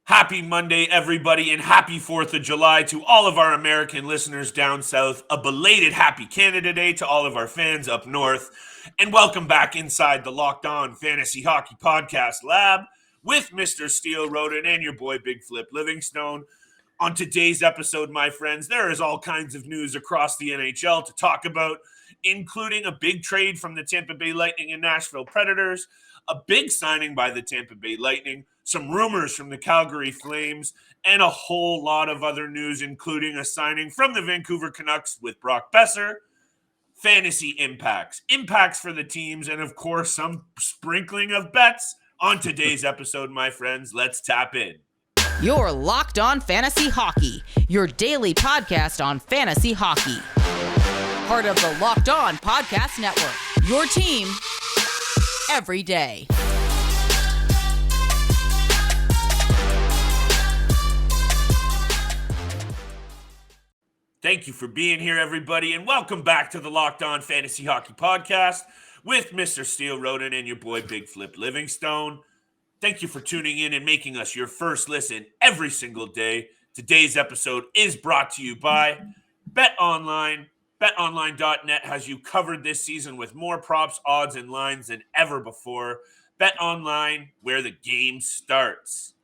Happy Monday, everybody, and happy 4th of July to all of our American listeners down south. A belated happy Canada Day to all of our fans up north. And welcome back inside the Locked On Fantasy Hockey Podcast Lab with Mr. Steele Roden and your boy Big Flip Livingstone. On today's episode, my friends, there is all kinds of news across the NHL to talk about, including a big trade from the Tampa Bay Lightning and Nashville Predators, a big signing by the Tampa Bay Lightning, some rumors from the Calgary Flames, and a whole lot of other news, including a signing from the Vancouver Canucks with Brock Boeser, fantasy impacts for the teams, and of course, some sprinkling of bets on today's episode, my friends. Let's tap in. You're Locked On Fantasy Hockey, your daily podcast on fantasy hockey. Part of the Locked On Podcast Network, your team every day. Thank you for being here, everybody, and welcome back to the Locked On Fantasy Hockey Podcast with Mr. Steele Roden and your boy Big Flip Livingstone. Thank you for tuning in and making us your first listen every single day. Today's episode is brought to you by BetOnline. BetOnline.net has you covered this season with more props, odds, and lines than ever before. BetOnline, where the game starts.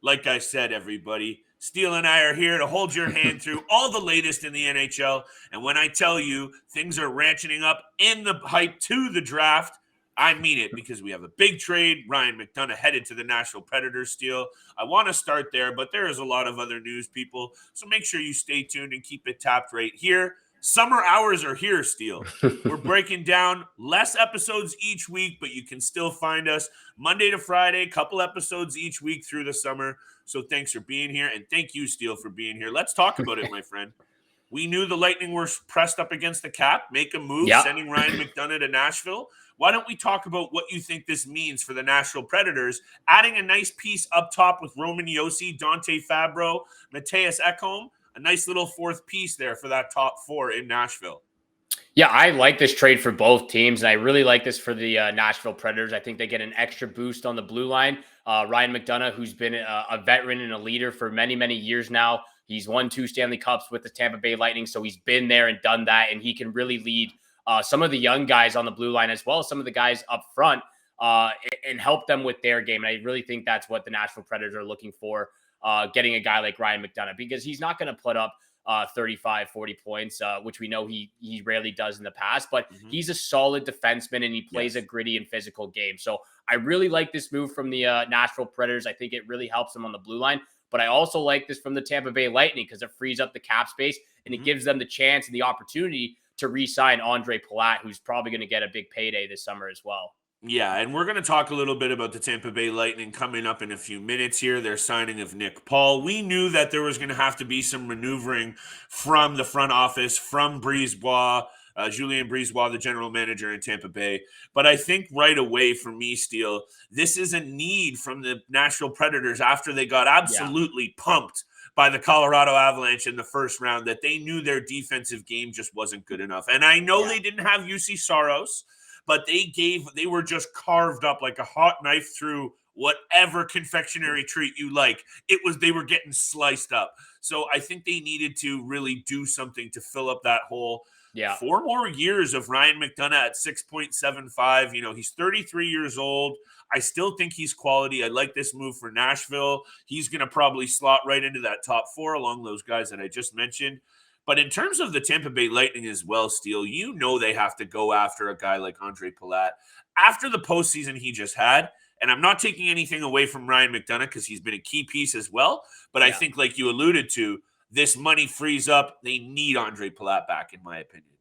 Like I said, everybody, Steele and I are here to hold your hand through all the latest in the NHL. And when I tell you things are ratcheting up in the hype to the draft, I mean it, because we have a big trade. Ryan McDonagh headed to the Nashville Predators, Steele. I want to start there, but there is a lot of other news, people. So make sure you stay tuned and keep it tapped right here. Summer hours are here, Steele. We're breaking down less episodes each week, but you can still find us Monday to Friday, couple episodes each week through the summer. So thanks for being here, and thank you, Steele, for being here. Let's talk about it, my friend. We knew the Lightning were pressed up against the cap, make a move, sending Ryan McDonagh to Nashville. Why don't we talk about what you think this means for the Nashville Predators, adding a nice piece up top with Roman Josi, Dante Fabro, Matthias Ekholm, a nice little fourth piece there for that top four in Nashville. Yeah, I like this trade for both teams, and I really like this for the Nashville Predators. I think they get an extra boost on the blue line. Ryan McDonagh, who's been a veteran and a leader for many, many years now. He's won 2 Stanley Cups with the Tampa Bay Lightning, so he's been there and done that, and he can really lead some of the young guys on the blue line as well as some of the guys up front and help them with their game. And I really think that's what the Nashville Predators are looking for, getting a guy like Ryan McDonagh, because he's not going to put up 35, 40 points, which we know he rarely does in the past, but he's a solid defenseman and he plays a gritty and physical game. So I really like this move from the Nashville Predators. I think it really helps them on the blue line, but I also like this from the Tampa Bay Lightning because it frees up the cap space and it gives them the chance and the opportunity to re-sign Andre Palat, who's probably going to get a big payday this summer as well. Yeah, and we're going to talk a little bit about the Tampa Bay Lightning coming up in a few minutes here. Their signing of Nick Paul. We knew that there was going to have to be some maneuvering from the front office, from Brisebois, Julien Brisebois, the general manager in Tampa Bay. But I think right away for me, Steele, this is a need from the Nashville Predators after they got absolutely pumped by the Colorado Avalanche in the first round, that they knew their defensive game just wasn't good enough. And I know they didn't have UC Saros, but they were just carved up like a hot knife through whatever confectionery treat you like. They were getting sliced up. So I think they needed to really do something to fill up that hole. 4 more years of Ryan McDonagh at 6.75. You know, he's 33 years old. I still think he's quality. I like this move for Nashville. He's going to probably slot right into that top 4 along those guys that I just mentioned. But in terms of the Tampa Bay Lightning as well, Steele, you know they have to go after a guy like Andre Palat. After the postseason he just had, and I'm not taking anything away from Ryan McDonagh because he's been a key piece as well, but I think like you alluded to, this money frees up. They need Andre Palat back, in my opinion.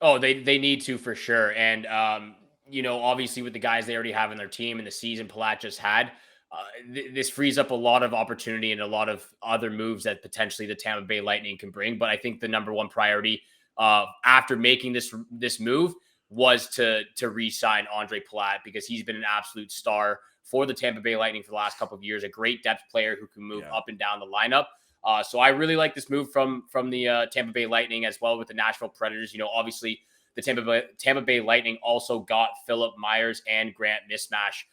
Oh, they need to for sure. And, you know, obviously with the guys they already have in their team and the season Palat just had, this frees up a lot of opportunity and a lot of other moves that potentially the Tampa Bay Lightning can bring. But I think the number one priority after making this move was to re-sign Andre Palat, because he's been an absolute star for the Tampa Bay Lightning for the last couple of years, a great depth player who can move up and down the lineup. So I really like this move from the Tampa Bay Lightning as well with the Nashville Predators. You know, obviously the Tampa Bay Lightning also got Philip Myers and Grant Mismash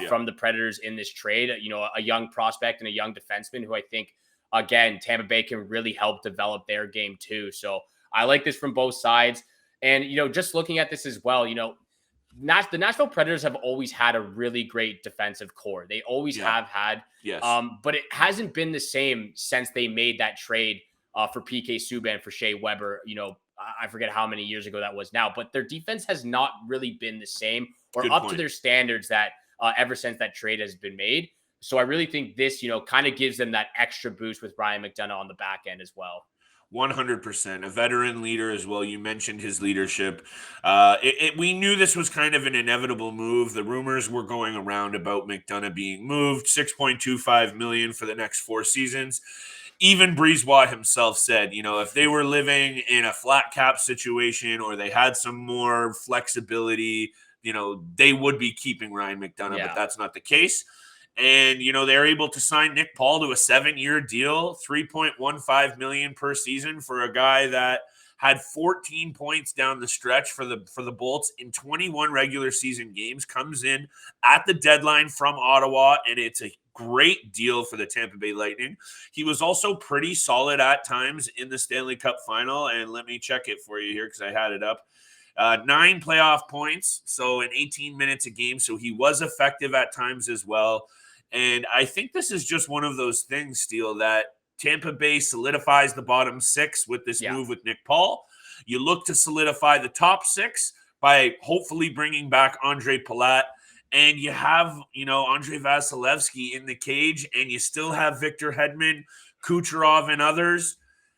from the Predators in this trade. A young prospect and a young defenseman who I think, again, Tampa Bay can really help develop their game too. So I like this from both sides. And, just looking at this as well, the Nashville Predators have always had a really great defensive core. They always have had. Yes. But it hasn't been the same since they made that trade for PK Subban for Shea Weber. I forget how many years ago that was now, but their defense has not really been the same or up to their standards that ever since that trade has been made. So I really think this, kind of gives them that extra boost with Ryan McDonagh on the back end as well. 100%. A veteran leader as well. You mentioned his leadership. We knew this was kind of an inevitable move. The rumors were going around about McDonagh being moved, $6.25 million for the next 4 seasons. Even Brisebois himself said, if they were living in a flat cap situation or they had some more flexibility, they would be keeping Ryan McDonagh, but that's not the case. And, they're able to sign Nick Paul to a 7-year deal, $3.15 million per season for a guy that had 14 points down the stretch for the Bolts in 21 regular season games, comes in at the deadline from Ottawa, and it's a great deal for the Tampa Bay Lightning. He was also pretty solid at times in the Stanley Cup final, and let me check it for you here because I had it up. 9 playoff points, so in 18 minutes a game, so he was effective at times as well. And I think this is just one of those things, Steele, that Tampa Bay solidifies the bottom 6 with this move with Nick Paul. You look to solidify the top 6 by hopefully bringing back Andre Palat. And you have, Andre Vasilevsky in the cage, and you still have Victor Hedman, Kucherov, and others.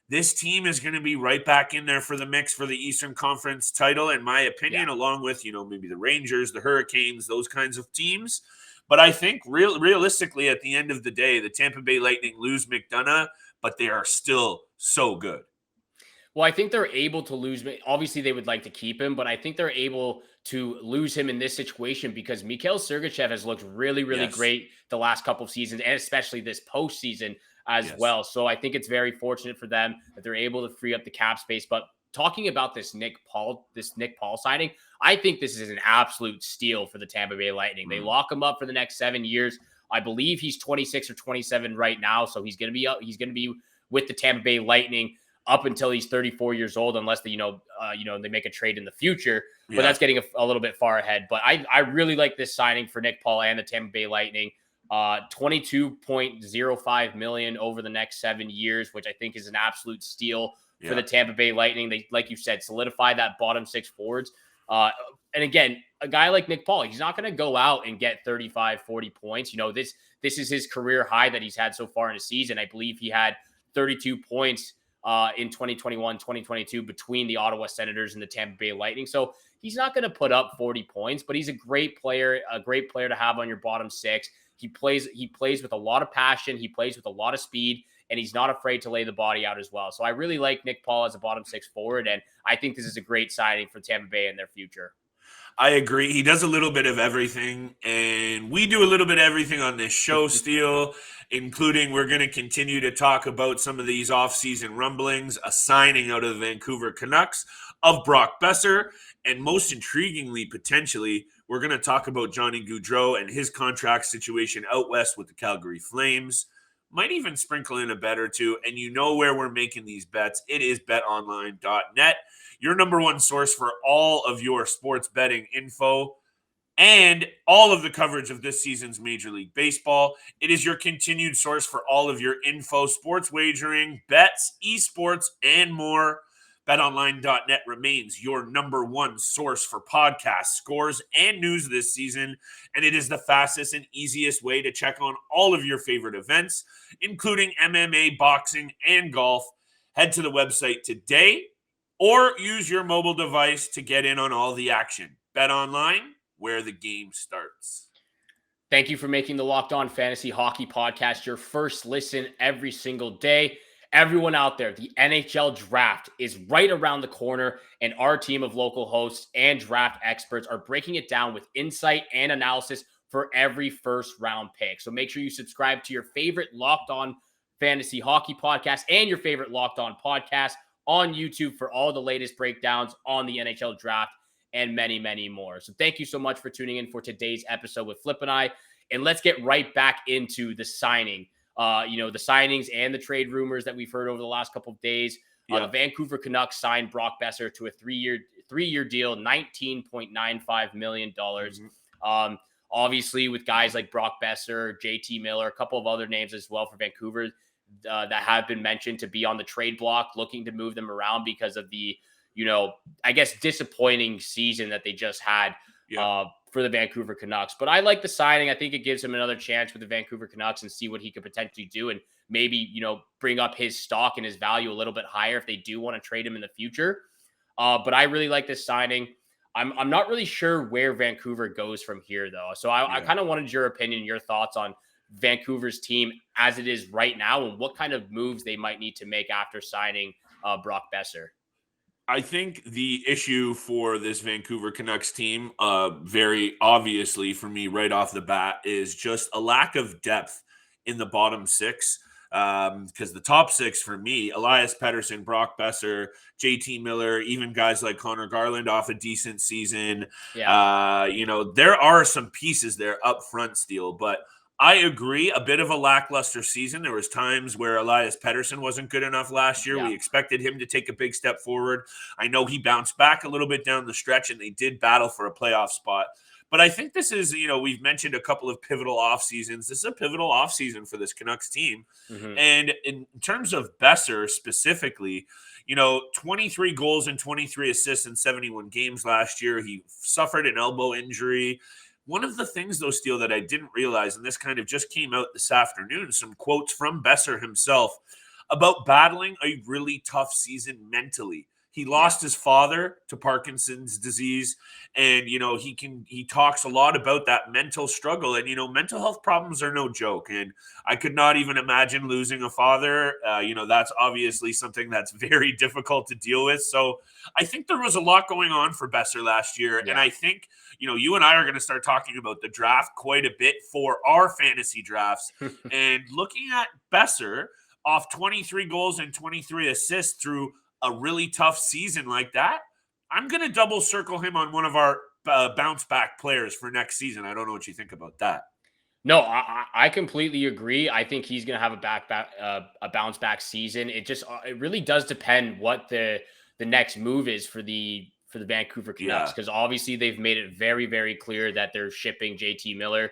This team is going to be right back in there for the mix for the Eastern Conference title, in my opinion, along with, maybe the Rangers, the Hurricanes, those kinds of teams. But I think realistically, at the end of the day, the Tampa Bay Lightning lose McDonagh, but they are still so good. Well, I think they're able to lose. Obviously, they would like to keep him, but I think they're able to lose him in this situation because Mikhail Sergachev has looked really, really great the last couple of seasons, and especially this postseason as well. So I think it's very fortunate for them that they're able to free up the cap space. But talking about this Nick Paul signing, I think this is an absolute steal for the Tampa Bay Lightning. They lock him up for the next 7 years. I believe he's 26 or 27 right now, so he's going to be with the Tampa Bay Lightning up until he's 34 years old, unless they make a trade in the future. But that's getting a little bit far ahead. But I really like this signing for Nick Paul and the Tampa Bay Lightning. $22.05 million over the next 7 years, which I think is an absolute steal for the Tampa Bay Lightning. They, like you said, solidify that bottom 6 forwards. And again, a guy like Nick Paul, he's not going to go out and get 35, 40 points. This is his career high that he's had so far in a season. I believe he had 32 points in 2021, 2022 between the Ottawa Senators and the Tampa Bay Lightning. So he's not going to put up 40 points, but he's a great player to have on your bottom 6. He plays with a lot of passion. He plays with a lot of speed, and he's not afraid to lay the body out as well. So I really like Nick Paul as a bottom 6 forward, and I think this is a great signing for Tampa Bay in their future. I agree. He does a little bit of everything, and we do a little bit of everything on this show, Steele, including we're going to continue to talk about some of these offseason rumblings, a signing out of the Vancouver Canucks of Brock Boeser, and most intriguingly, potentially, we're going to talk about Johnny Gaudreau and his contract situation out west with the Calgary Flames. Might even sprinkle in a bet or two, and you know where we're making these bets. It is betonline.net, your number one source for all of your sports betting info and all of the coverage of this season's Major League Baseball. It is your continued source for all of your info, sports wagering, bets, esports, and more. BetOnline.net remains your number one source for podcasts, scores, and news this season, and it is the fastest and easiest way to check on all of your favorite events, including MMA, boxing, and golf. Head to the website today or use your mobile device to get in on all the action. BetOnline, where the game starts. Thank you for making the Locked On Fantasy Hockey Podcast your first listen every single day. Everyone out there, the NHL draft is right around the corner, and our team of local hosts and draft experts are breaking it down with insight and analysis for every first round pick. So make sure you subscribe to your favorite Locked On Fantasy Hockey Podcast and your favorite Locked On podcast on YouTube for all the latest breakdowns on the NHL draft and many, many more. So thank you so much for tuning in for today's episode with Flip and I. And let's get right back into the signing. The signings and the trade rumors that we've heard over the last couple of days. The Vancouver Canucks signed Brock Boeser to a three-year deal, $19.95 million. Obviously, with guys like Brock Boeser, JT Miller, a couple of other names as well for Vancouver that have been mentioned to be on the trade block, looking to move them around because of the, I guess, disappointing season that they just had for the Vancouver Canucks. But I like the signing. I think it gives him another chance with the Vancouver Canucks and see what he could potentially do and maybe, bring up his stock and his value a little bit higher if they do want to trade him in the future. But I really like this signing. I'm not really sure where Vancouver goes from here, though. So I kind of wanted your opinion, your thoughts on Vancouver's team as it is right now and what kind of moves they might need to make after signing Brock Boeser. I think the issue for this Vancouver Canucks team, very obviously for me right off the bat, is just a lack of depth in the bottom six. Because the top six for me, Elias Pettersson, Brock Boeser, JT Miller, even guys like Connor Garland off a decent season. There are some pieces there up front, Steele, but I agree, a bit of a lackluster season. There was times where Elias Pettersson wasn't good enough last year. We expected him to take a big step forward. I know he bounced back a little bit down the stretch, and they did battle for a playoff spot. But I think this is, we've mentioned a couple of pivotal off seasons. This is a pivotal off season for this Canucks team. Mm-hmm. And in terms of Boeser specifically, 23 goals and 23 assists in 71 games last year. He suffered an elbow injury. One of the things, though, Steele, that I didn't realize, and this kind of just came out this afternoon, some quotes from Boeser himself about battling a really tough season mentally. He lost his father to Parkinson's disease, and, he talks a lot about that mental struggle. And, mental health problems are no joke. And I could not even imagine losing a father. That's obviously something that's very difficult to deal with. So I think there was a lot going on for Boeser last year. Yeah. And I think, you and I are going to start talking about the draft quite a bit for our fantasy drafts. And looking at Boeser off 23 goals and 23 assists through a really tough season like that, I'm going to double circle him on one of our bounce back players for next season. I don't know what you think about that. No, I completely agree. I think he's going to have a bounce back season. It really does depend what the next move is for the Vancouver Canucks, because obviously they've made it very, very clear that they're shipping JT Miller.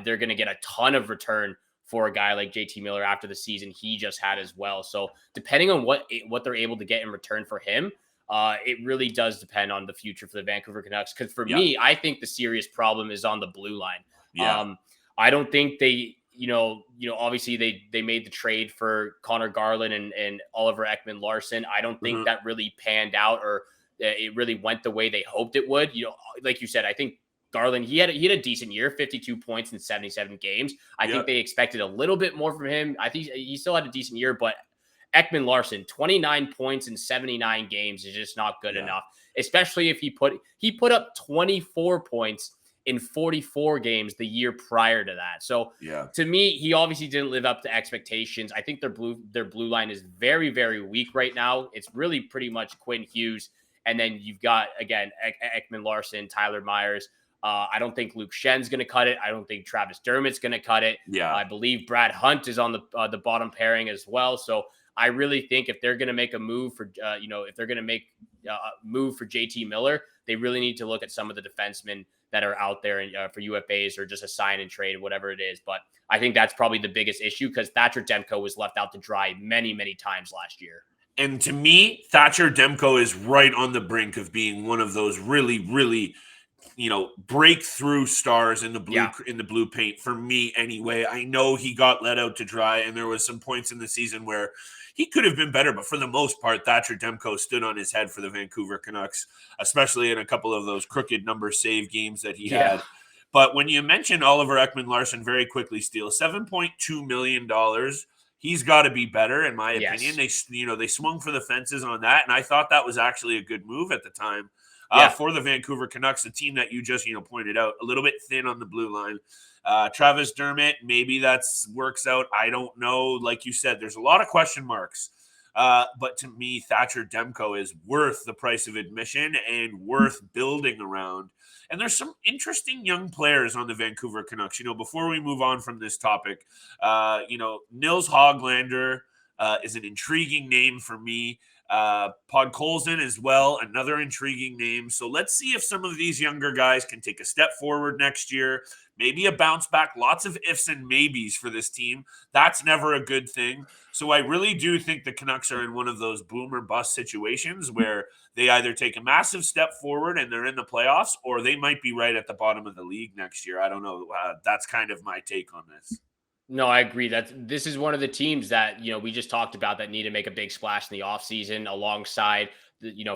They're going to get a ton of return for a guy like JT Miller after the season he just had as well. So depending on what they're able to get in return for him, it really does depend on the future for the Vancouver Canucks. Because for me, I think the serious problem is on the blue line. Yeah. I don't think they, obviously they made the trade for Connor Garland and Oliver Ekman-Larsson. I don't think that really panned out, or it really went the way they hoped it would. Like you said, I think Garland, he had a decent year, 52 points in 77 games. I think they expected a little bit more from him. I think he still had a decent year, but Ekman-Larsson, 29 points in 79 games is just not good enough, especially if he put up 24 points in 44 games the year prior to that. So to me, he obviously didn't live up to expectations. I think their blue line is very, very weak right now. It's really pretty much Quinn Hughes. And then you've got, again, Ekman-Larsson, Tyler Myers. I don't think Luke Schen's going to cut it. I don't think Travis Dermott's going to cut it. Yeah, I believe Brad Hunt is on the bottom pairing as well. So I really think if they're going to make a move for, if they're going to make a move for JT Miller, they really need to look at some of the defensemen that are out there for UFAs or just a sign and trade, whatever it is. But I think that's probably the biggest issue, because Thatcher Demko was left out to dry many, many times last year. And to me, Thatcher Demko is right on the brink of being one of those really, really, breakthrough stars in the blue paint for me anyway. I know he got let out to dry, and there was some points in the season where he could have been better, but for the most part, Thatcher Demko stood on his head for the Vancouver Canucks, especially in a couple of those crooked number save games that he had. But when you mentioned Oliver Ekman-Larsson very quickly, Steele, $7.2 million, he's got to be better, in my opinion. They swung for the fences on that, and I thought that was actually a good move at the time. For the Vancouver Canucks, the team that you just pointed out, a little bit thin on the blue line. Travis Dermott, maybe that works out. I don't know. Like you said, there's a lot of question marks But to me, Thatcher Demko is worth the price of admission and worth building around. And there's some interesting young players on the Vancouver Canucks. Before we move on from this topic, Nils Hoglander is an intriguing name for me. Podkolzin as well, another intriguing name. So let's see if some of these younger guys can take a step forward next year. Maybe a bounce back. Lots of ifs and maybes for this team. That's never a good thing. So I really do think the Canucks are in one of those boom or bust situations where they either take a massive step forward and they're in the playoffs, or they might be right at the bottom of the league next year. I don't know. That's kind of my take on this. No, I agree. This is one of the teams that, we just talked about that need to make a big splash in the offseason alongside,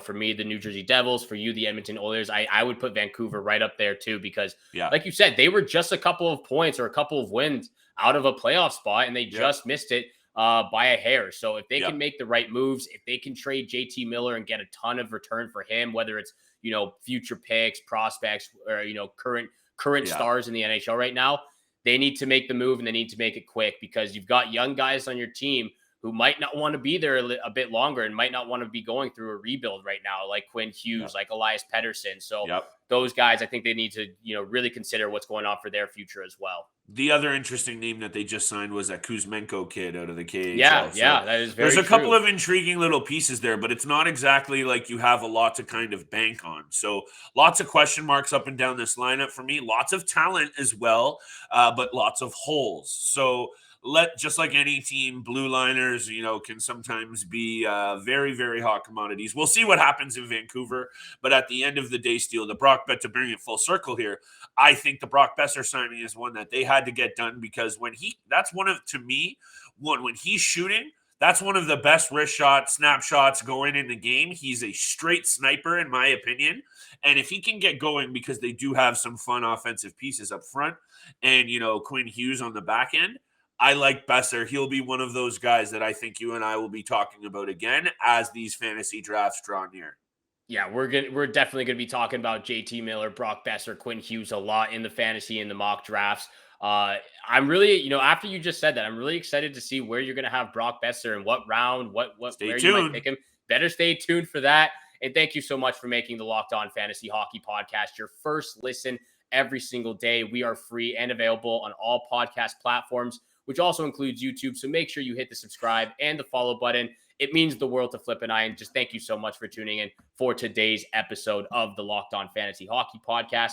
for me, the New Jersey Devils, for you, the Edmonton Oilers. I would put Vancouver right up there too, because like you said, they were just a couple of points or a couple of wins out of a playoff spot, and they just missed it by a hair. So if they can make the right moves, if they can trade JT Miller and get a ton of return for him, whether it's, future picks, prospects, or, current stars in the NHL right now, they need to make the move, and they need to make it quick, because you've got young guys on your team who might not want to be there a bit longer and might not want to be going through a rebuild right now, like Quinn Hughes, like Elias Pettersson. So those guys, I think they need to, really consider what's going on for their future as well. The other interesting name that they just signed was that Kuzmenko kid out of the KHL. Yeah, that is very There's a true. couple of intriguing little pieces there, but it's not exactly like you have a lot to kind of bank on. So lots of question marks up and down this lineup for me. Lots of talent as well, but lots of holes. So just like any team, blue liners, can sometimes be very, very hot commodities. We'll see what happens in Vancouver. But at the end of the day, Steele, to bring it full circle here, I think the Brock Boeser signing is one that they had to get done, because when he's shooting, that's one of the best wrist shot snapshots going in the game. He's a straight sniper, in my opinion. And if he can get going, because they do have some fun offensive pieces up front and, Quinn Hughes on the back end, I like Boeser. He'll be one of those guys that I think you and I will be talking about again as these fantasy drafts draw near. Yeah, we're definitely going to be talking about JT Miller, Brock Boeser, Quinn Hughes a lot in the fantasy and the mock drafts. I'm really, after you just said that, I'm really excited to see where you're going to have Brock Boeser and what round, where you might pick him. Better stay tuned for that. And thank you so much for making the Locked On Fantasy Hockey Podcast your first listen every single day. We are free and available on all podcast platforms, which also includes YouTube. So make sure you hit the subscribe and the follow button. It means the world to Flip and I. And just thank you so much for tuning in for today's episode of the Locked On Fantasy Hockey Podcast.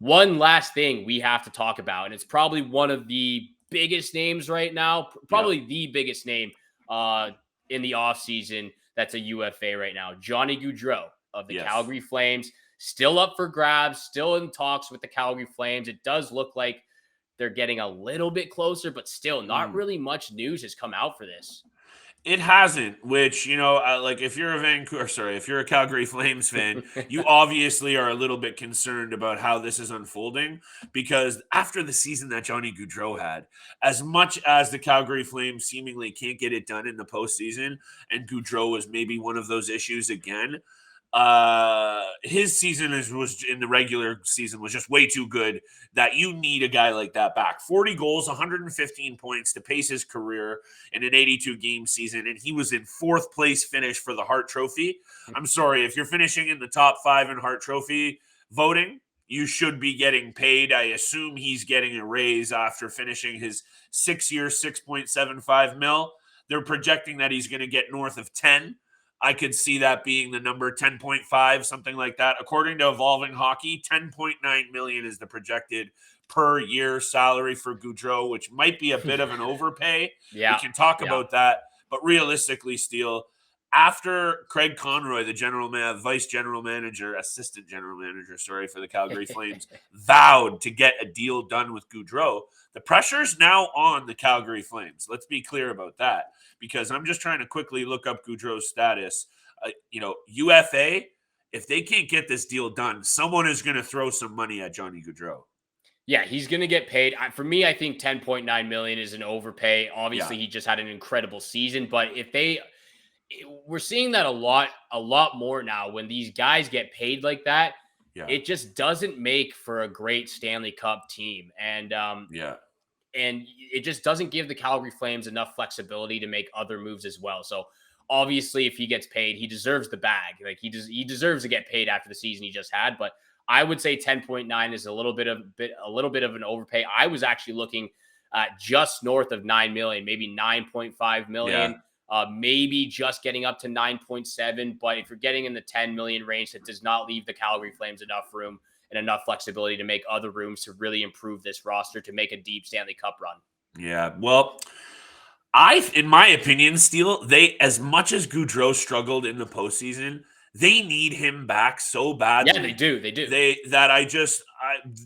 One last thing we have to talk about, and it's probably one of the biggest names right now, probably the biggest name in the offseason that's a UFA right now. Johnny Gaudreau of the Calgary Flames, still up for grabs, still in talks with the Calgary Flames. It does look like they're getting a little bit closer, but still not really much news has come out for this. It hasn't, which, if you're if you're a Calgary Flames fan, you obviously are a little bit concerned about how this is unfolding, because after the season that Johnny Gaudreau had, as much as the Calgary Flames seemingly can't get it done in the postseason, and Gaudreau was maybe one of those issues again, his season was in the regular season was just way too good that you need a guy like that back. 40 goals, 115 points to pace his career in an 82 game season. And he was in 4th place finish for the Hart Trophy. I'm sorry, if you're finishing in the top 5 in Hart Trophy voting, you should be getting paid. I assume he's getting a raise after finishing his 6-year, $6.75 million. They're projecting that he's going to get north of 10. I could see that being the number 10.5, something like that. According to Evolving Hockey, $10.9 million is the projected per year salary for Gaudreau, which might be a bit of an overpay. We can talk about that. But realistically, Steele, after Craig Conroy, the assistant general manager, for the Calgary Flames, vowed to get a deal done with Gaudreau, the pressure's now on the Calgary Flames. Let's be clear about that, because I'm just trying to quickly look up Gaudreau's status. UFA, if they can't get this deal done, someone is going to throw some money at Johnny Gaudreau. Yeah, he's going to get paid. For me, I think $10.9 million is an overpay. Obviously, he just had an incredible season, but we're seeing that a lot more now when these guys get paid like that. It just doesn't make for a great Stanley Cup team. And it just doesn't give the Calgary Flames enough flexibility to make other moves as well. So Obviously, if he gets paid, he deserves the bag. Like he deserves to get paid after the season he just had. But I would say 10.9 is a little bit of an overpay. I was actually looking at just north of 9 million, maybe 9.5 million. Maybe just getting up to 9.7. But if you're getting in the 10 million range, that does not leave the Calgary Flames enough room and enough flexibility to make other rooms to really improve this roster to make a deep Stanley Cup run. Yeah, well, in my opinion, Steele, as much as Gaudreau struggled in the postseason, they need him back so badly. Yeah, they do.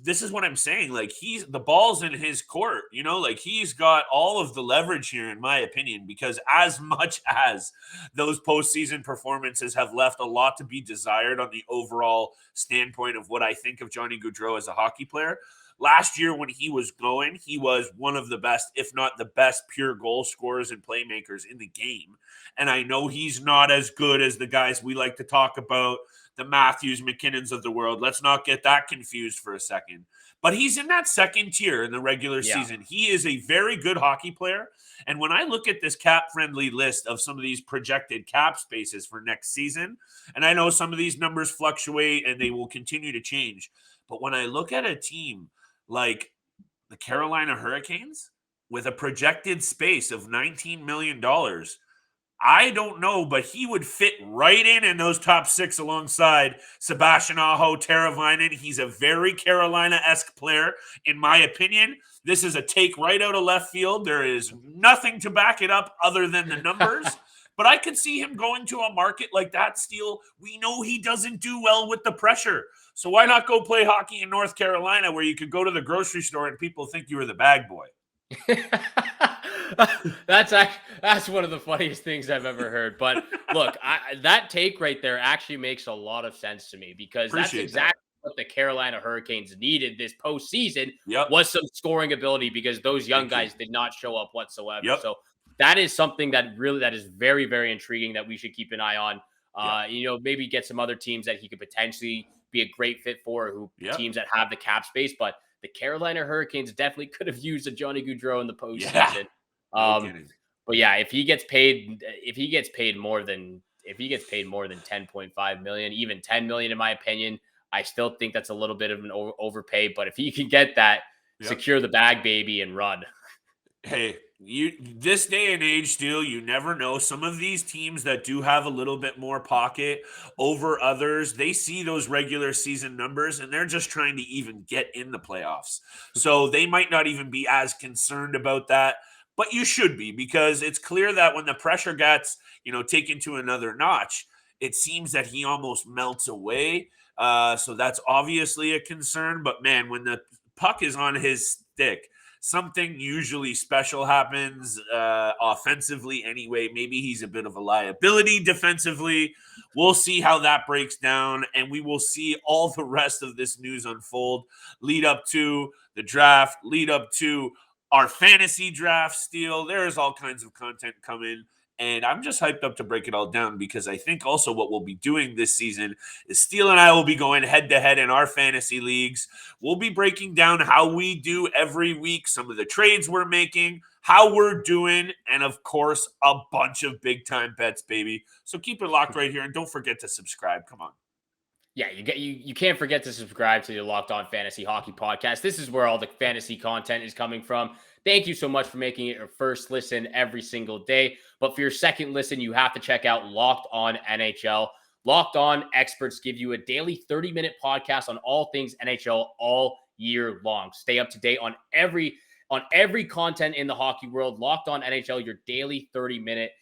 This is what I'm saying. Like the ball's in his court, like he's got all of the leverage here, in my opinion, because as much as those postseason performances have left a lot to be desired on the overall standpoint of what I think of Johnny Gaudreau as a hockey player, last year when he was going, he was one of the best, if not the best, pure goal scorers and playmakers in the game. And I know he's not as good as the guys we like to talk about, the Matthews, McKinnons of the world. Let's not get that confused for a second. But he's in that second tier in the regular season. He is a very good hockey player. And when I look at this cap-friendly list of some of these projected cap spaces for next season, and I know some of these numbers fluctuate and they will continue to change, but when I look at a team like the Carolina Hurricanes with a projected space of $19 million, I don't know, but he would fit right in those top six alongside Sebastian Aho, Teravainen. He's a very Carolina-esque player, in my opinion. This is a take right out of left field. There is nothing to back it up other than the numbers. But I could see him going to a market like that, Steele. We know he doesn't do well with the pressure. So why not go play hockey in North Carolina where you could go to the grocery store and people think you were the bag boy? That's one of the funniest things I've ever heard. But look, that take right there actually makes a lot of sense to me because that's exactly what the Carolina Hurricanes needed this postseason was some scoring ability because those young guys did not show up whatsoever. So that is something that is very, very intriguing that we should keep an eye on. Maybe get some other teams that he could potentially be a great fit for, teams that have the cap space. But the Carolina Hurricanes definitely could have used a Johnny Gaudreau in the postseason. But yeah, if he gets paid more than 10.5 million, even 10 million, in my opinion, I still think that's a little bit of an overpay. But if he can get that, secure the bag, baby, and run. Hey, this day and age, Steele, you never know. Some of these teams that do have a little bit more pocket over others, they see those regular season numbers and they're just trying to even get in the playoffs. So they might not even be as concerned about that. But you should be, because it's clear that when the pressure gets, taken to another notch, it seems that he almost melts away. So that's obviously a concern. But man, when the puck is on his stick, something usually special happens offensively anyway. Maybe he's a bit of a liability defensively. We'll see how that breaks down, and we will see all the rest of this news unfold, lead up to the draft, lead up to our fantasy draft, Steele. There's all kinds of content coming. And I'm just hyped up to break it all down because I think also what we'll be doing this season is Steele and I will be going head-to-head in our fantasy leagues. We'll be breaking down how we do every week, some of the trades we're making, how we're doing, and, of course, a bunch of big-time bets, baby. So keep it locked right here, and don't forget to subscribe. Come on. Yeah, you can't forget to subscribe to the Locked On Fantasy Hockey Podcast. This is where all the fantasy content is coming from. Thank you so much for making it your first listen every single day. But for your second listen, you have to check out Locked On NHL. Locked On experts give you a daily 30-minute podcast on all things NHL all year long. Stay up to date on every content in the hockey world. Locked On NHL, your daily 30-minute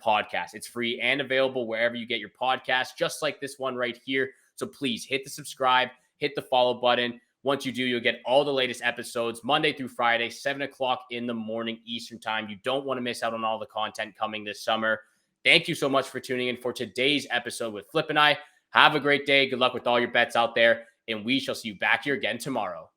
podcast. It's free and available wherever you get your podcasts, just like this one right here. So please hit the subscribe, hit the follow button. Once you do, you'll get all the latest episodes Monday through Friday, 7 o'clock in the morning Eastern time. You don't want to miss out on all the content coming this summer. Thank you so much for tuning in for today's episode with Flip and I. Have a great day. Good luck with all your bets out there, and we shall see you back here again tomorrow.